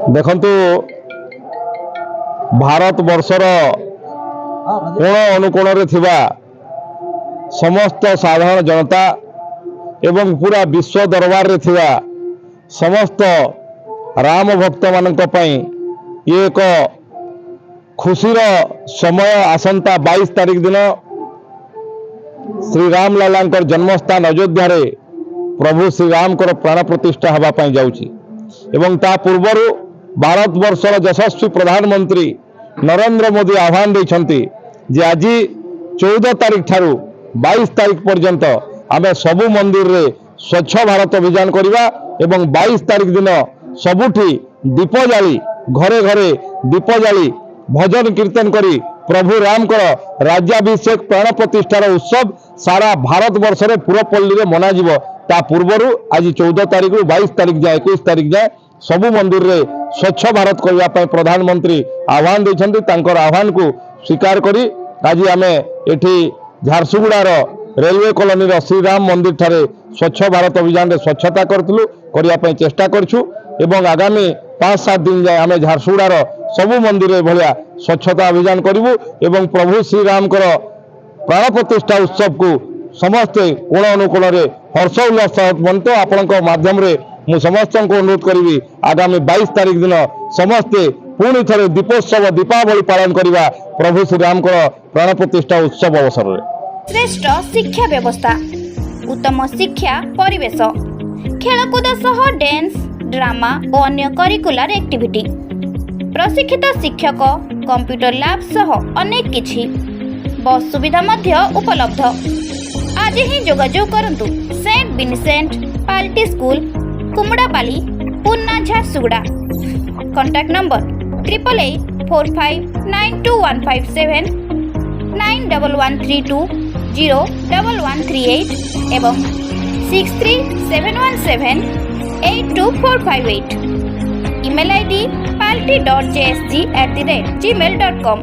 देखंतु भारत वर्षर कोण अनुकोण रे थिबा समस्त साधारण जनता एवं पूरा विश्व दरबार रे थिबा समस्त राम भक्त मानक पई ये एक खुशीर समय आसंता 22 तारीख दिन श्री राम लालांकर जन्मस्थान अयोध्या रे प्रभु श्री राम कर प्राण प्रतिष्ठा हवा पई जाउची एवं ता पूर्वर भारत वर्षर यशस्वी प्रधानमंत्री नरेंद्र मोदी आह्वान देइछंती जे आज 14 तारीख ठारू 22 तारीख पर्यंत आमे सबु मंदिर रे स्वच्छ भारत अभियान करिबा एवं 22 तारीख दिन सबुठी दीप जाली घरे घरे दीप जाली भजन कीर्तन करी प्रभु राम कर राज्याभिषेक प्राण प्रतिष्ठार उत्सव सारा भारत वर्ष रे पुरपल्ली रे मना जीवो ता पूर्वरु आज 14 तारीख रु 22 तारीख जाए 21 तारीख जाए सबु मंदिर रे स्वच्छ भारत करबा पय प्रधानमंत्री आह्वान दैछन्ति तांकर आह्वान को स्वीकार करी आज आमे एठी झारसुगुड़ार रेलवे कॉलोनी रो श्री राम मंदिर ठारे स्वच्छ भारत अभियान रे स्वच्छता करथलु करिया पय चेष्टा करछु एवं आगामी 5-7 दिन जाए आमे झारसुगुड़ार सबु मंदिर रे भलिया स्वच्छता अभियान करिवु एवं प्रभु श्री राम कर प्राण प्रतिष्ठा उत्सव को समस्ते कोण अनुकोण रे हर्ष उल्लास मनते आपण माध्यम रे मु समस्त को अनुरोध करी आगामी 22 तारीख दिन समस्ते पुणी थे दीपोत्सव दीपावली पालन करवा प्रभु श्री राम प्राण प्रतिष्ठा उत्सव अवसर में। श्रेष्ठ शिक्षा व्यवस्था उत्तम शिक्षा परिवेश खेलकूद सह डांस ड्रामा और अन्य करिकुलर एक्टिविटी प्रशिक्षित शिक्षक कंप्यूटर लैब सह अनेक किछि बस सुविधा मध्य उपलब्ध। आज ही जोगाजोग करंतु सेंट विनसेंट पाल्टी स्कूल कुमड़ापाली पुन्ना झारसुगुड़ा। कॉन्टैक्ट नंबर 8884592157 9113201138 एवं 6371782458। Email ID palti.jsg@gmail.com।